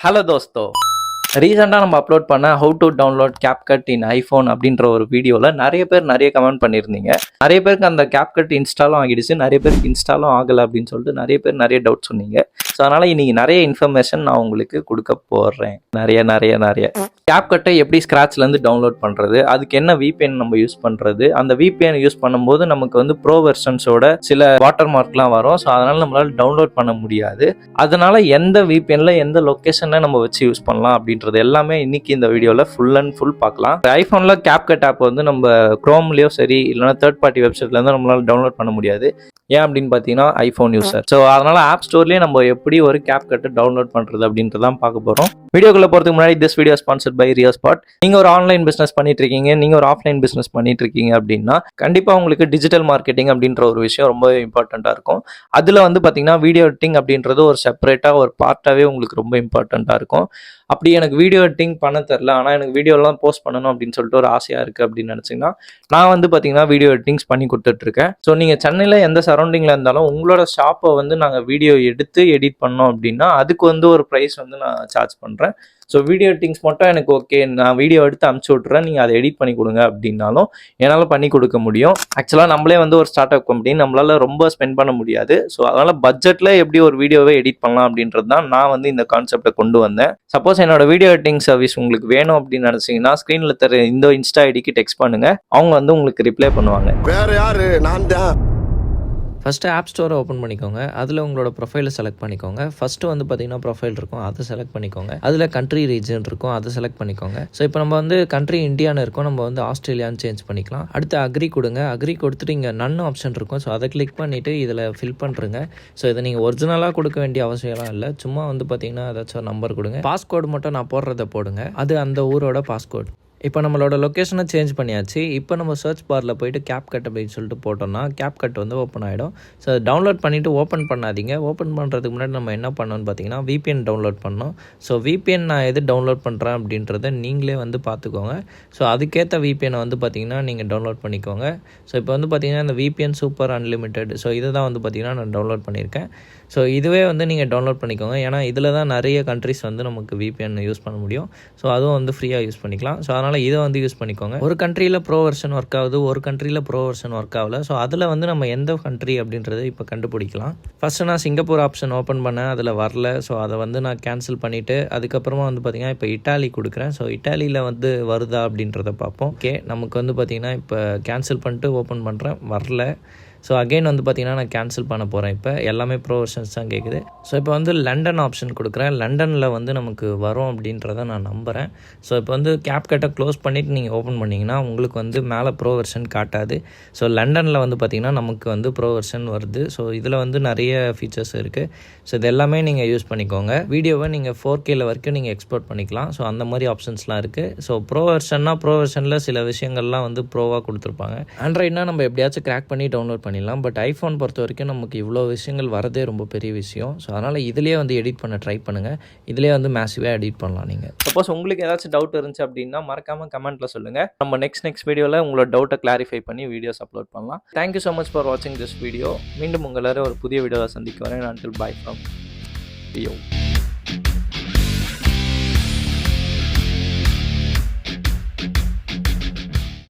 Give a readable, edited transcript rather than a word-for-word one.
Hello தோஸ்தோ, ரீசெண்டாக நம்ம upload பண்ண how to download CapCut in iPhone அப்படின்ற ஒரு வீடியோவில் நிறைய பேர் நிறைய கமெண்ட் பண்ணியிருந்தீங்க. நிறைய பேருக்கு அந்த கேப்கட் இன்ஸ்டாலும் ஆகிடுச்சு, நிறைய பேருக்கு இன்ஸ்டாலும் ஆகலை அப்படின்னு சொல்லிட்டு நிறைய பேர் நிறைய டவுட் சொன்னீங்க. ஸோ அதனால் இன்றைக்கி நிறைய இன்ஃபர்மேஷன் நான் உங்களுக்கு கொடுக்க போடுறேன். நிறைய கேப்கட்டை எப்படி ஸ்க்ராட்ச்லேருந்து டவுன்லோட் பண்ணுறது, அதுக்கு என்ன VPN நம்ம யூஸ் பண்ணுறது, அந்த VPN யூஸ் பண்ணும்போது நமக்கு வந்து ப்ரோ வெர்ஷன்ஸோட சில வாட்டர் மார்க்லாம் வரும். ஸோ அதனால் நம்மளால் டவுன்லோட் பண்ண முடியாது. அதனால் எந்த VPNல எந்த லொக்கேஷனில் நம்ம வச்சு யூஸ் பண்ணலாம் அப்படின்றது எல்லாமே இன்னைக்கு இந்த வீடியோவில் ஃபுல் அண்ட் ஃபுல் பார்க்கலாம். ஐஃபோனில் கேப்கட் ஆப் வந்து நம்ம க்ரோம்லேயோ சரி இல்லைனா தேர்ட் பார்ட்டி வெப்சைட்லேருந்து நம்மளால் டவுன்லோட் பண்ண முடியாது. ஏன் அப்படின்னு பார்த்தீங்கன்னா ஐஃபோன் யூசர். ஸோ அதனால் ஆப் ஸ்டோர்லேயே நம்ம எப்படி ஒரு கேப்கட்டை டவுன்லோட் பண்ணுறது அப்படின்றதான் பார்க்க போகிறோம். வீடியோக்குள்ளே போகிறதுக்கு முன்னாடி திஸ் வீடியோ ஸ்பான்சர்ட் பை ரியல்ஸ்பாட். நீங்கள் ஒரு ஆன்லைன் பிஸ்னஸ் பண்ணிட்டு இருக்கீங்க, நீங்கள் ஒரு ஆஃப்லைன் பிஸ்னஸ் பண்ணிட்டு இருக்கீங்க அப்படின்னா கண்டிப்பாக உங்களுக்கு டிஜிட்டல் மார்க்கெட்டிங் அப்படின்ற ஒரு விஷயம் ரொம்ப இம்பார்ட்டண்ட்டாக இருக்கும். அதில் வந்து பார்த்தீங்கன்னா வீடியோ எடிட்டிங் அப்படின்றது ஒரு செப்பரேட்டாக ஒரு பார்ட்டாகவே உங்களுக்கு ரொம்ப இம்பார்ட்டண்ட்டாக இருக்கும். அப்படி எனக்கு வீடியோ எடிட்டிங் பண்ண தெரில, ஆனால் எனக்கு வீடியோலாம் போஸ்ட் பண்ணணும் அப்படின்னு சொல்லிட்டு ஒரு ஆசையாக இருக்குது அப்படின்னு நினச்சிங்கன்னா நான் வந்து பார்த்தீங்கன்னா வீடியோ எடிட்டிங்ஸ் பண்ணி கொடுத்துட்ருக்கேன். ஸோ நீங்கள் சென்னையில் எந்த சரௌண்டிங்கில் இருந்தாலும் உங்களோட ஷாப்பை வந்து நாங்கள் வீடியோ எடுத்து எடிட் பண்ணோம் அப்படின்னா அதுக்கு வந்து ஒரு ப்ரைஸ் வந்து நான் சார்ஜ் பண்ணுறேன். ஸோ வீடியோ எடிட்டிங்ஸ் மட்டும் எனக்கு ஓகே, நான் வீடியோ எடுத்து அனுப்பிச்சி விட்றேன், நீங்கள் அதை எடிட் பண்ணி கொடுங்க அப்படின்னாலும் என்னால் பண்ணி கொடுக்க முடியும். ஆக்சுவலாக நம்மளே வந்து ஒரு ஸ்டார்ட் அப் கம்பெனி, நம்மளால் ரொம்ப ஸ்பெண்ட் பண்ண முடியாது. ஸோ அதனால் பட்ஜெட்டில் எப்படி ஒரு வீடியோவை எடிட் பண்ணலாம் அப்படின்றது தான் நான் வந்து இந்த கான்செப்டை கொண்டு வந்தேன். சப்போஸ் என்னோட வீடியோ எடிட்டிங் சர்வீஸ் உங்களுக்கு வேணும் அப்படின்னு நினச்சிங்கன்னா ஸ்க்ரீனில் தர இந்த இன்ஸ்டா ஐடிக்கு டெக்ஸ்ட் பண்ணுங்கள், அவங்க வந்து உங்களுக்கு ரிப்ளை பண்ணுவாங்க. வேற யாரு? நான் தான். ஃபஸ்ட்டு ஆப் ஸ்டோரை ஓப்பன் பண்ணிக்கோங்க. அதில் உங்களோட ப்ரொஃபைலை செலக்ட் பண்ணிக்கோங்க. ஃபஸ்ட்டு வந்து பார்த்தீங்கன்னா ப்ரொஃபைல் இருக்கும், அதை செலக்ட் பண்ணிக்கோங்க. அதில் கண்ட்ரி ரீஜன் இருக்கும், அதை செலக்ட் பண்ணிக்கோங்க. ஸோ இப்போ நம்ம வந்து கண்ட்ரி இந்தியான்னு இருக்கும், நம்ம வந்து ஆஸ்திரேலியான்னு சேஞ்ச் பண்ணிக்கலாம். அடுத்து அக்ரி கொடுங்க. அக்ரி கொடுத்துட்டு இங்கே நன் ஆப்ஷன் இருக்கும், ஸோ அதை கிளிக் பண்ணிவிட்டு இதில் ஃபில் பண்ணுறங்க. ஸோ இதை நீங்கள் ஒரிஜினலாக கொடுக்க வேண்டிய அவசியம்லாம் இல்லை, சும்மா வந்து பார்த்தீங்கன்னா ஏதாச்சும் ஒரு நம்பர் கொடுங்க. பாஸ்கோடு மட்டும் நான் போடுறத போடுங்க, அது அந்த ஊரோட பாஸ்கோடு. இப்போ நம்மளோட லொக்கேஷனை சேஞ்ச் பண்ணியாச்சு. இப்போ நம்ம சர்ச் பாரில் போய்ட்டு கேப்கட் அப்படின்னு சொல்லிட்டு போட்டோம்னா கேப்கட் வந்து ஓப்பன் ஆகிடும். ஸோ டவுன்லோட் பண்ணிவிட்டு ஓப்பன் பண்ணாதீங்க. ஓப்பன் பண்ணுறதுக்கு முன்னாடி நம்ம என்ன பண்ணோன்னு பார்த்தீங்கன்னா VPN டவுன்லோட் பண்ணோம். ஸோ VPN நான் எது டவுன்லோட் பண்ணுறேன் அப்படின்றத நீங்களே வந்து பார்த்துக்கோங்க. ஸோ அதுக்கேற்ற VPN வந்து பார்த்தீங்கன்னா நீங்கள் டவுன்லோட் பண்ணிக்கோங்க. ஸோ இப்போ வந்து பார்த்தீங்கன்னா இந்த VPN சூப்பர் அன்லிமிட்டெட், ஸோ இதை தான் வந்து பார்த்தீங்கன்னா நான் டவுன்லோட் பண்ணியிருக்கேன். ஸோ இதுவே வந்து நீங்கள் டவுன்லோட் பண்ணிக்கோங்க, ஏன்னா இதில் தான் நிறைய கண்ட்ரிஸ் வந்து நமக்கு VPN யூஸ் பண்ண முடியும். ஸோ அதுவும் வந்து ஃப்ரீயாக யூஸ் பண்ணிக்கலாம். ஸோ அதனால் இதை வந்து யூஸ் பண்ணிக்கோங்க. ஒரு கண்ட்ரியில் ப்ரோ வெர்ஷன் ஒர்க் ஆகுது, ஒரு கண்ட்ரியில் ப்ரோ வெர்ஷன் ஒர்க் ஆகல. ஸோ அதில் வந்து நம்ம எந்த கண்ட்ரி அப்படின்றத இப்போ கண்டுபிடிக்கலாம். ஃபஸ்ட்டு நான் சிங்கப்பூர் ஆப்ஷன் ஓப்பன் பண்ணேன், அதில் வரல. ஸோ அதை வந்து நான் கேன்சல் பண்ணிவிட்டு அதுக்கப்புறமா வந்து பார்த்திங்கன்னா இப்போ இட்டாலி கொடுக்குறேன். ஸோ இட்டாலியில் வந்து வருதா அப்படின்றத பார்ப்போம். ஓகே, நமக்கு வந்து பார்த்திங்கன்னா இப்போ கேன்சல் பண்ணிட்டு ஓப்பன் பண்ணுறேன், வரல. ஸோ அகெயின் வந்து பார்த்திங்கன்னா நான் கேன்சல் பண்ண போகிறேன். இப்போ எல்லாமே ப்ரோ வெர்ஷன்ஸ் தான் கேட்குது. ஸோ இப்போ வந்து லண்டன் ஆப்ஷன் கொடுக்குறேன். லண்டனில் வந்து நமக்கு வரும் அப்படின்றத நான் நம்புகிறேன். ஸோ இப்போ வந்து கேப்கட்டை க்ளோஸ் பண்ணிவிட்டு நீங்கள் ஓப்பன் பண்ணிங்கன்னா உங்களுக்கு வந்து மேலே ப்ரோ வெர்ஷன் காட்டாது. ஸோ லண்டனில் வந்து பார்த்திங்கன்னா நமக்கு வந்து ப்ரோ வெர்ஷன் வருது. ஸோ இதில் வந்து நிறைய ஃபீச்சர்ஸ் இருக்குது. ஸோ இது எல்லாமே நீங்கள் யூஸ் பண்ணிக்கோங்க. வீடியோவை நீங்கள் 4K வரைக்கும் நீங்கள் எக்ஸ்போர்ட் பண்ணிக்கலாம். ஸோ அந்த மாதிரி ஆப்ஷன்ஸ்லாம் இருக்குது. ஸோ ப்ரோ வெர்ஷன்னா ப்ரோ வெர்ஷனில் சில விஷயங்கள்லாம் வந்து ப்ரோவாக கொடுத்துருப்பாங்க. ஆண்ட்ராய்ட்னா நம்ம எப்படியாச்சும் கிராக் பண்ணி டவுன்லோட் பண்ணிடலாம். பட் ஐஃபோன் பொறுத்த வரைக்கும் நமக்கு இவ்வளோ விஷயங்கள் வரதே ரொம்ப பெரிய விஷயம். ஸோ அதனால் இதிலேயே வந்து எடிட் பண்ண ட்ரை பண்ணுங்கள். இதிலே வந்து மேசிவாக எடிட் பண்ணலாம். நீங்கள் சப்போஸ் உங்களுக்கு ஏதாச்சும் டவுட் இருந்துச்சு அப்படின்னா மறக்காமல் கமெண்ட்டில் சொல்லுங்கள். நம்ம நெக்ஸ்ட் வீடியோவில் உங்களோட டவுட்டை கிளாரிஃபை பண்ணி வீடியோஸ் அப்லோட் பண்ணலாம். தேங்க்யூ ஸோ மச் ஃபார் வாட்சிங் திஸ் வீடியோ. மீண்டும் உங்களை ஒரு புதிய வீடியோவை சந்திக்க வரேன். until bye from Rio.